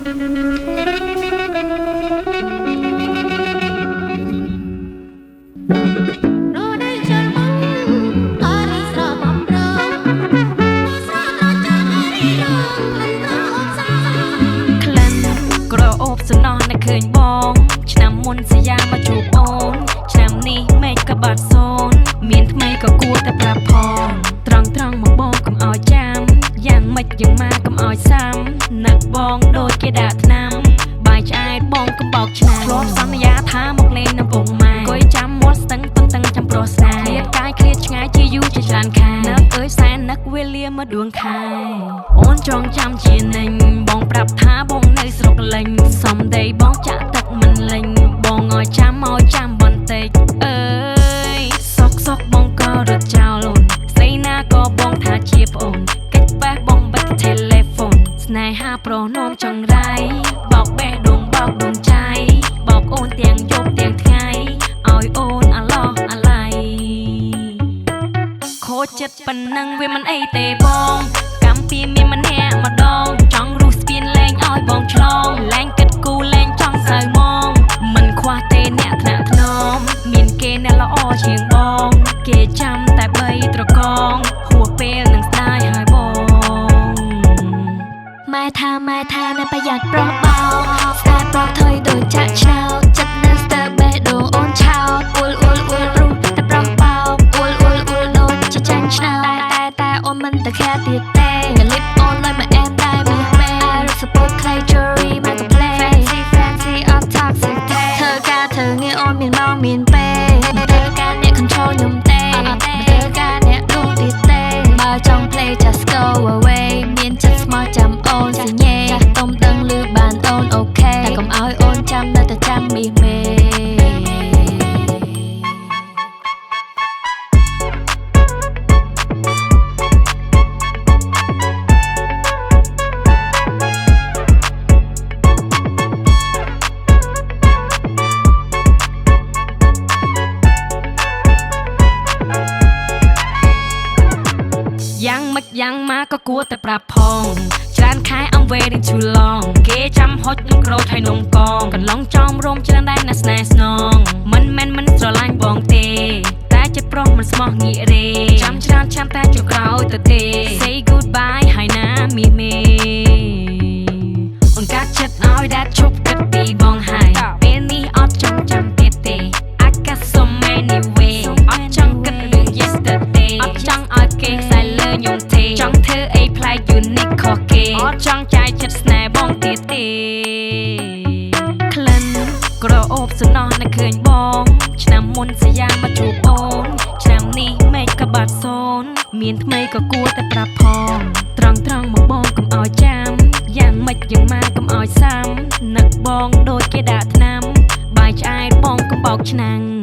សំណោះនៅឃើញបងឆ្នាំមុនសយាមកជួបអូនឆ្នាំនេះមេឃក៏បាត់សូនមានថ្មីក៏គួរតែប្រាប់ផងត្រង់មកបងកុំឲ្យចាំយ៉ាងម៉េចយ៉ាងម៉ាកុំឲ្យសាំនឹកបងដូចគេដាក់ថ្នាំបាយឆ្អែតបងកុំបោកឆ្នាំធ្លាប់សន្យាថាមកលេងនៅពុកម៉ែអង្គុយចាំមាត់ស្ទឹងចាំប្រុសស្រាឃ្លាតកាយឃ្លាតឆ្ងាយជាយូរជាច្រើនខែនឹកអើយសែននឹកវេលាមកដួងខែអូនចងចាំជានិញបងប្រាប់ថាបងនៅស្រុកលេងសំដីបងចាក់ទឹកមិនលេងបងឲ្យចាំបន្តិចអើយសុកបងក៏រត់ចោលអូនស្អីណាក៏បងថាជាប្អូនកិច្ចបេះបងបិទ telephone ស្នេហាប្រណោមចង្រៃបោកបេះដួងใจបោកអូនទាំងយប់ទាំងថ្ងៃឲ្យអូនអាឡោះអាឡៃខូចចិត្តប៉ុណ្ណឹងវាមិនអីទេបងកម្មពីមានម្នាក់ម្ដងចង់រស់ស្ពានលែងឲ្យបងឆ្លងលែងគិតគូលែងចង់សៅមងមិនខ្វះទេអ្នកថ្នាក់ថ្នមមានគេអ្នកល្អជាងបងគេចាំតែបីត្រកងហួសពេលនឹងស្ដាយហើយបងម៉ែថានៅប្រយ័ត្នប្រុសបោស្ដាយប្រុសថយដូចចាក់ឆ្នោតចិត្តនៅស្ទើបេះដូងអូនឆោតអ៊ូលរូបតែប្រុសបោអ៊ូលដូចជាចាញ់ឆ្នោតតែអូនមិនតែខាទៀតទេកលិបអូនលើមកអែមតែមាសមេរសពូតខ្លី jewelry មកកំ play fancy up toxic ធ្វើការធ្វើងារអូនមានមកមានពេលធ្វើការអ្នក control ខ្ញុំទេធ្វើការអ្នកឌូទៀតទេបើចង់ play just go away មានចិត្តស្មោះចាំអូនសញ្ញេចាស់ទុំដឹងឮបានអូនអូខេតែកុំឲ្យអូនចាំនៅតែចាំមាសមេយ៉ាងម៉ាក៏គួរតែប្រាប់ផងច្រើនខែ I'm waiting too long គេចាំហុចនឹងក្រូចហើយនំកងកន្លងចំរោមច្រើនដែរណាស់ស្នេហ៍ស្នងមិនស្រឡាញ់បងទេតែចិត្តប្រុសមិនស្មោះងាករេចាំច្រើនចាំតែចុះក្រោយទៅទេ Say goodbye ហើយណាមីមេអូនកាត់ចិត្តឲ្យដែលឈប់គិតពីបងហើយពេលនេះអត់ចង់ចាំទៀតទេ I got so many way អត់ចង់គិតរឿង yesterday អត់ចង់ឲ្យគេខ្សែលើខ្ញុំទេចង់ធ្វើអីប្លែក unique ខុសគេអត់ចង់ចាយចិត្តស្នេហ៍បងទៀតទេក្លិនក្រអូបសំណោះនៅឃើញបងឆ្នាំមុនសយាមកជួបអូនឆ្នាំនេះមេឃក៏បាត់សូនមានថ្មីក៏គួរតែប្រាប់ផងត្រង់មកបងកុំឲ្យចាំយ៉ាងម៉េចយ៉ាងម៉ាកុំឲ្យសាំនឹកបងដូចគេដាក់ថ្នាំបាយឆ្អែតបងកុំបោកឆ្នាំង